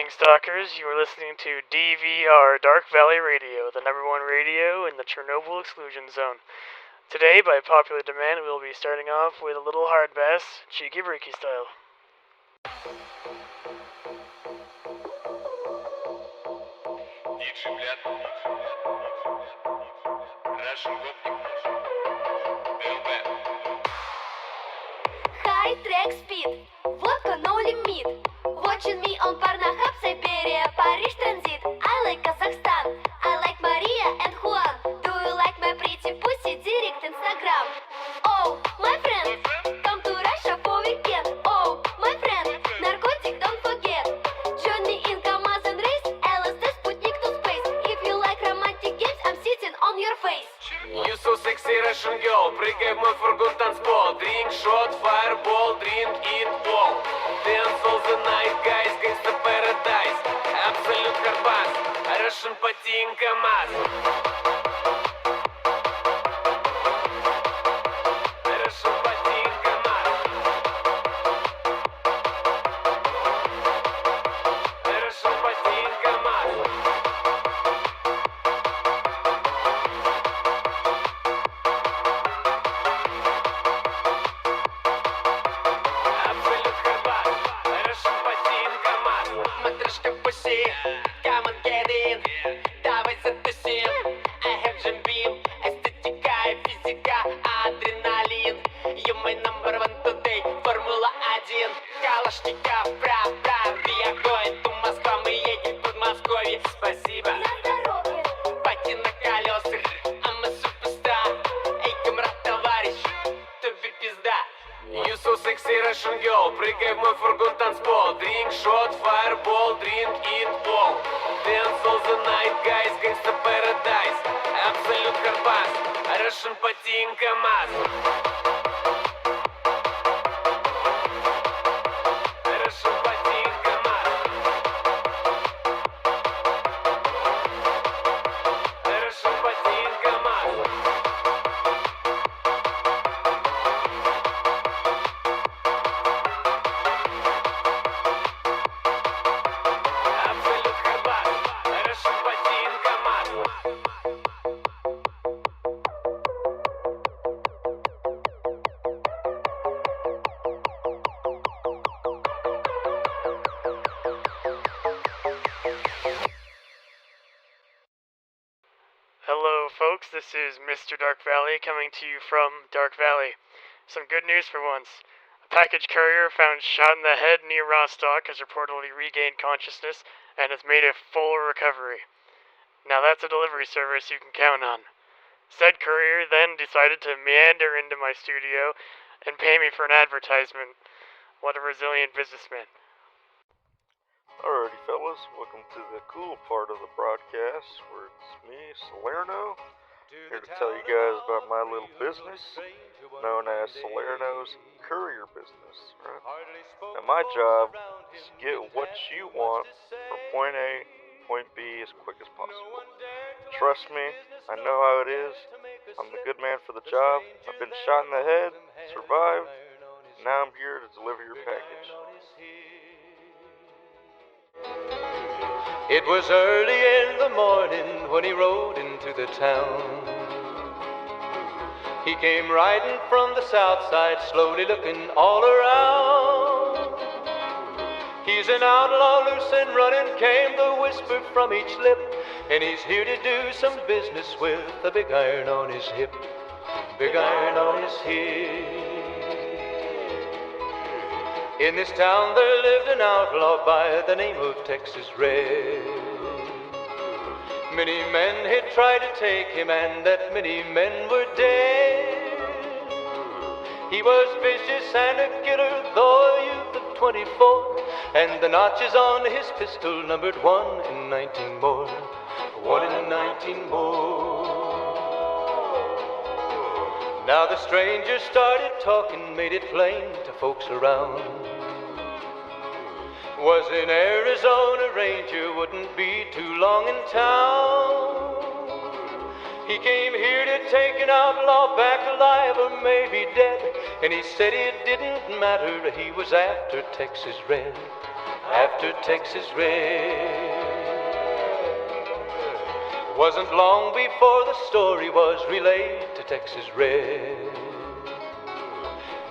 evening, stalkers. You are listening to DVR, Dark Valley Radio, the #1 radio in the Chernobyl exclusion zone. Today, by popular demand, we'll be starting off with a little hard bass, cheeky breaky style. High track speed, vodka no limit. Watching me on Pornhub, Siberia, Paris transit. I like Kazakhstan, I like Maria and Juan. Do you like my pretty pussy? Direct Instagram. Oh, my friend, come to Russia for weekend. Oh, my friend, narcotic don't forget. Journey in Kamaz and race, LSD Sputnik to space. If you like romantic games, I'm sitting on your face. You so sexy Russian girl, прыгай в мой фургон танцпол. Drink shot, fireball, drink it all. Dance all the night, guys, gangsta paradise. Absolute Карпас, Russian потин КамАЗ. Russian потин КамАЗ. Russian потин КамАЗ. Матрешка пуси, come on get in, давай затусим. I have Jim Beam, эстетика и физика, адреналин. You my number one today, Формула-1. Калашников, прав, we are going to Москва, мы едем в Подмосковье. Спасибо, пати на колесах, а мы суперстар. Эй, камрад, товарищ, тебе пизда. You so sexy Russian girl, прыгай в мой фургон танцпол. Drink shot, fireball, drink it all. Dance all the night, guys, gangsta paradise. Absolute Карпас, Russian потин КамАЗ. Russian потин КамАЗ. Russian потин КамАЗ. Absolute Карпас, Russian потин КамАЗ. Hello, folks. This is Mr. Dark Valley coming to you from Dark Valley. Some good news for once. A package courier found shot in the head near Rostock has reportedly regained consciousness and has made a full recovery. Now that's a delivery service you can count on. Said courier then decided to meander into my studio and pay me for an advertisement. What a resilient businessman. Alrighty, fellas, welcome to the cool part of the broadcast where it's me, Salerno, here to tell you guys about my little business known as Salerno's Courier Business. Right? Now, my job is to get what you want from point A, point B as quick as possible. Trust me, I know how it is. I'm the good man for the job. I've been shot in the head, survived, and now I'm here to deliver your package. It was early in the morning when he rode into the town. He came riding from the south side, slowly looking all around. He's an outlaw, loose and running, came the whisper from each lip. And he's here to do some business with a big iron on his hip. Big iron on his hip. In this town there lived an outlaw by the name of Texas Red. Many men had tried to take him, and that many men were dead. He was vicious and a killer, though a youth of 24, and the notches on his pistol numbered 1 in 19 more. 1 in 19 more. Now the stranger started talking, made it plain to folks around. Was in Arizona Ranger, wouldn't be too long in town. He came here to take an outlaw back alive or maybe dead. And he said it didn't matter, he was after Texas Red. after Texas Red. Wasn't long before the story was relayed to Texas Red.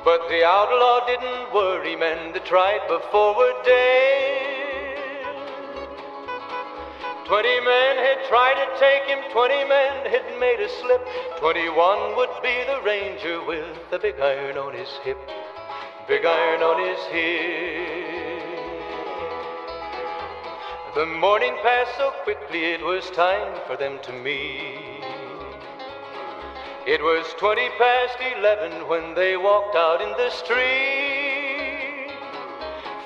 But the outlaw didn't worry, men that tried before were dead. 20 men had tried to take him, 20 men had made a slip. 21 would be the ranger with the big iron on his hip. Big iron on his hip. The morning passed so quickly, it was time for them to meet. It was 20 past 11 when they walked out in the street.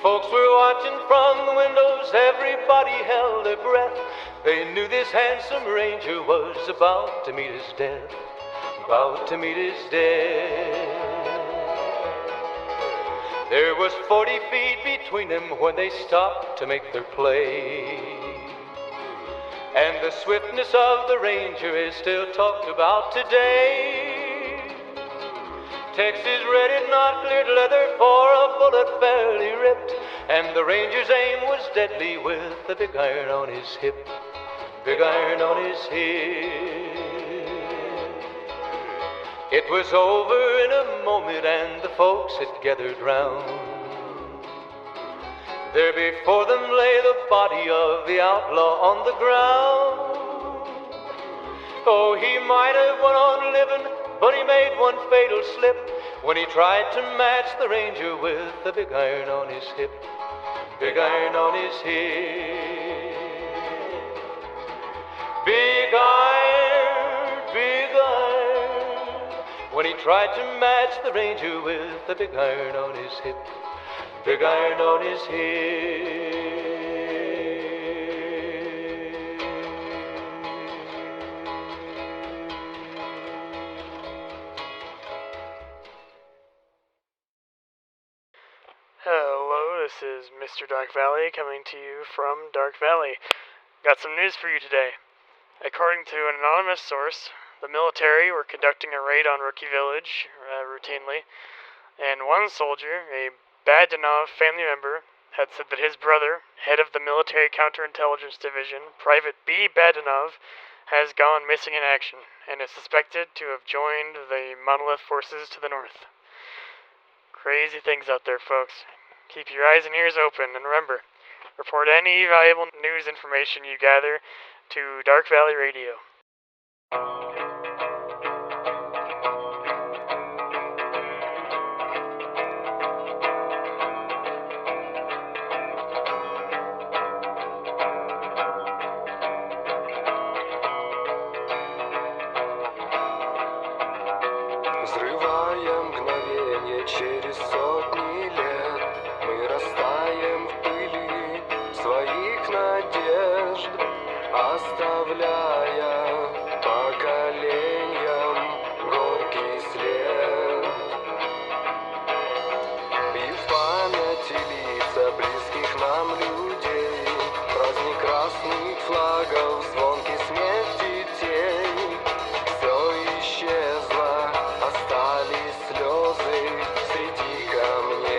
Folks were watching from the windows, everybody held their breath. They knew this handsome ranger was about to meet his death. About to meet his death. There was 40 feet between them when they stopped to make their play. And the swiftness of the ranger is still talked about today. Texas Red had not cleared leather for a bullet fairly ripped, and the ranger's aim was deadly with the big iron on his hip. Big iron on his hip. It was over in a moment and the folks had gathered round. There before them lay the body of the outlaw on the ground. Oh, he might have went on living, but he made one fatal slip when he tried to match the ranger with the big iron on his hip. Big iron on his hip. Big iron, big iron. When he tried to match the ranger with the big iron on his hip. Big iron on his hip. Hello, this is Mr. Dark Valley coming to you from Dark Valley. Got some news for you today. According to an anonymous source, the military were conducting a raid on Rookie Village routinely, and one soldier, a Badenov family member, had said that his brother, head of the Military Counterintelligence Division, Private B. Badenov, has gone missing in action and is suspected to have joined the Monolith forces to the north. Crazy things out there, folks. Keep your eyes and ears open, and remember, report any valuable news information you gather to Dark Valley Radio. Взрывая мгновенье через сотни лет, мы растаем в пыли своих надежд, оставляя поколениям горький след. И в памяти лица близких нам людей, праздник красных флагов, звонкий смех детей. Все исчезло, остались слезы среди камней.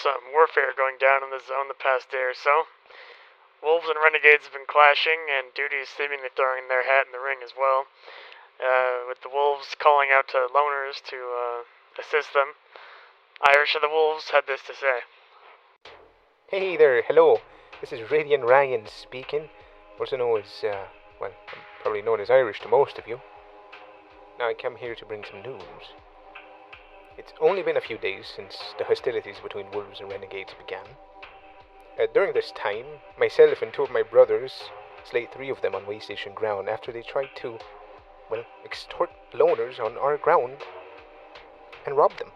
some warfare going down in the zone the past day or so. Wolves and renegades have been clashing, and Duty is seemingly throwing their hat in the ring as well, with the wolves calling out to loners to assist them. Irish of the Wolves had this to say. Hey there, hello. This is Radiant Ryan speaking, also known as, I'm probably known as Irish to most of you. Now I come here to bring some news. It's only been a few days since the hostilities between wolves and renegades began. During this time, myself and two of my brothers slayed 3 of them on way station ground after they tried to, extort loners on our ground and rob them.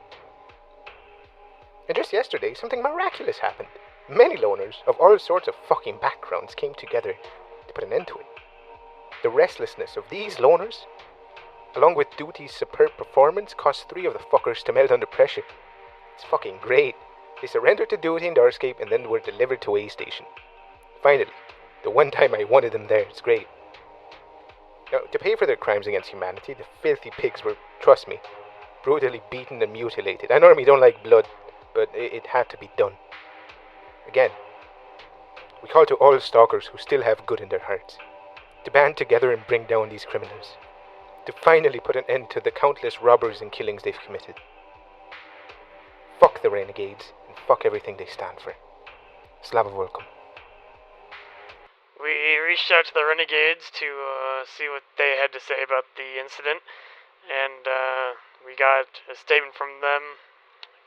And just yesterday, something miraculous happened. Many loners of all sorts of fucking backgrounds came together to put an end to it. The restlessness of these loners, along with Duty's superb performance, caused 3 of the fuckers to melt under pressure. It's fucking great. They surrendered to Duty and Darscape and then were delivered to A Station. Finally, the one time I wanted them there, it's great. Now, to pay for their crimes against humanity, the filthy pigs were, trust me, brutally beaten and mutilated. I normally don't like blood, but it had to be done. Again, we call to all stalkers who still have good in their hearts to band together and bring down these criminals, to finally put an end to the countless robberies and killings they've committed. Fuck the renegades, and fuck everything they stand for. Slava welcome. We reached out to the renegades to see what they had to say about the incident, and we got a statement from them,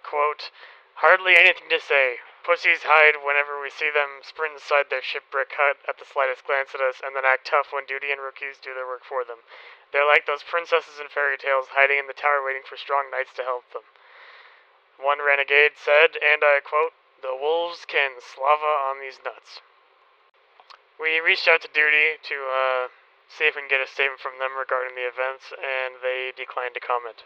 quote, "Hardly anything to say. Pussies hide whenever we see them sprint inside their shipwreck hut at the slightest glance at us, and then act tough when Duty and rookies do their work for them. They're like those princesses in fairy tales hiding in the tower waiting for strong knights to help them." One renegade said, and I quote, "The wolves can slava on these nuts." We reached out to Duty to see if we can get a statement from them regarding the events, and they declined to comment.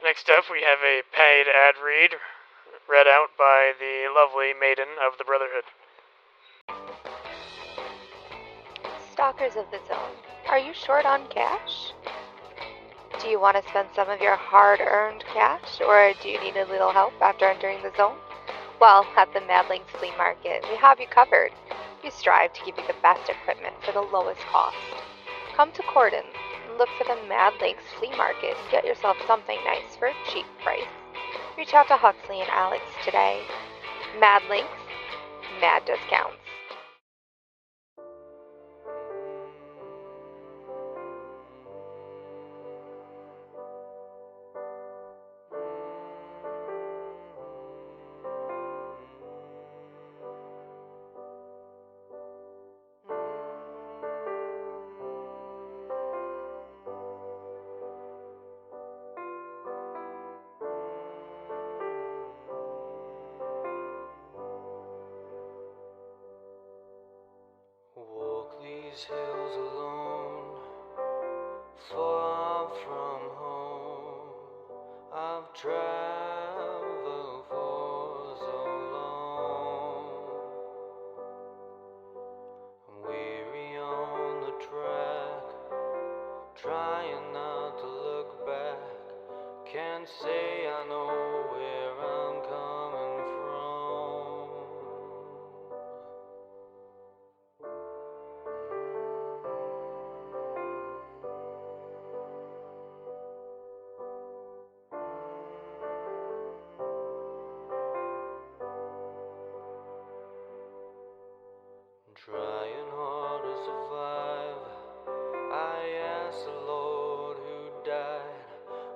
Next up, we have a paid ad read read out by the lovely Maiden of the Brotherhood. Stalkers of the Zone, are you short on cash? Do you want to spend some of your hard-earned cash, or do you need a little help after entering the zone? Well, at the Madlings Flea Market, we have you covered. We strive to give you the best equipment for the lowest cost. Come to Cordon and look for the Mad Lakes Flea Market and get yourself something nice for a cheap price. Reach out to Huxley and Alex today. Mad Links, mad discounts. Walk these hills alone, far from home. I've traveled for so long. I'm weary on the track, trying not to look back. Can't say I know where I'm coming from. Trying hard to survive, I asked the Lord who died,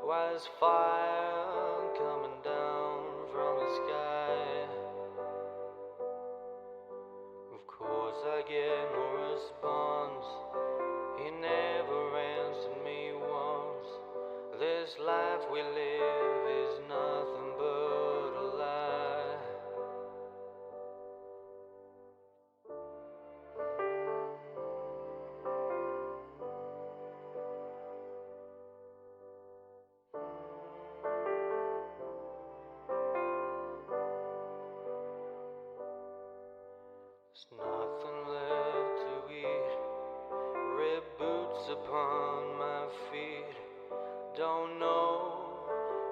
why is fire coming down from the sky? Of course I get no response, he never answered me once. This life we live is nothing but a lie. There's nothing left to eat, red boots upon my feet. Don't know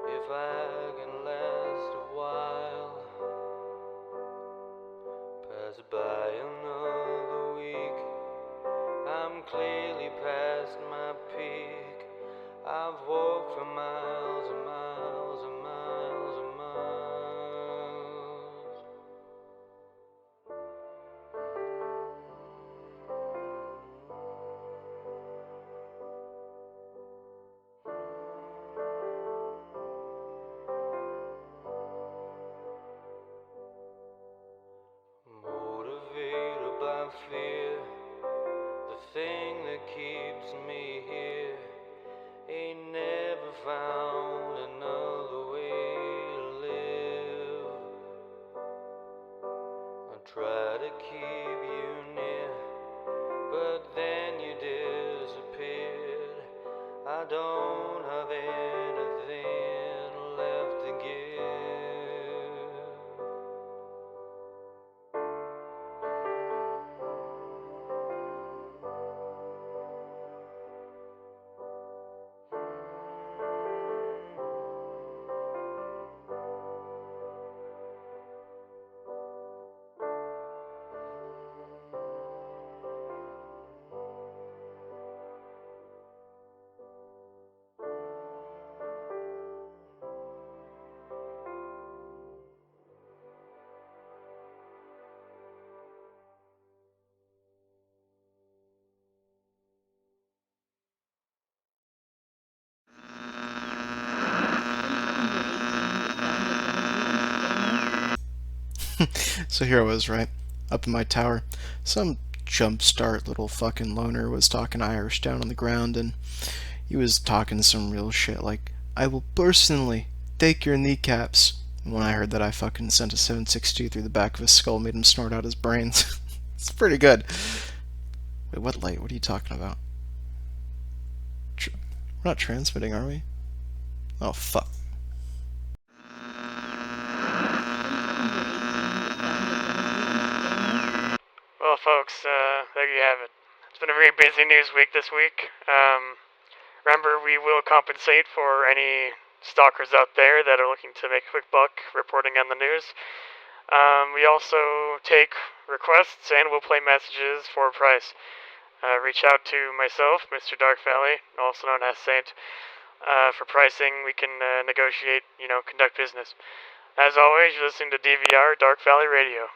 if I can last a while. Pass by another week, I'm clearly past my peak. I've walked for miles and miles and miles and miles. Motivated by fear, the thing that keeps me here. Ain't never found another way to live. I try to keep you near, but then you disappeared. I don't have anything left to give. So here I was, right? Up in my tower. Some jumpstart little fucking loner was talking Irish down on the ground, and he was talking some real shit like, I will personally take your kneecaps. And when I heard that, I fucking sent a 7.62 through the back of his skull, made him snort out his brains. It's pretty good. Wait, what light? What are you talking about? We're not transmitting, are we? Oh, fuck. Well, folks, there you have it. It's been a very busy news week this week. Remember, we will compensate for any stalkers out there that are looking to make a quick buck reporting on the news. We also take requests and we'll play messages for a price. Reach out to myself, Mr. Dark Valley, also known as Saint. For pricing, we can negotiate, conduct business. As always, you're listening to DVR Dark Valley Radio.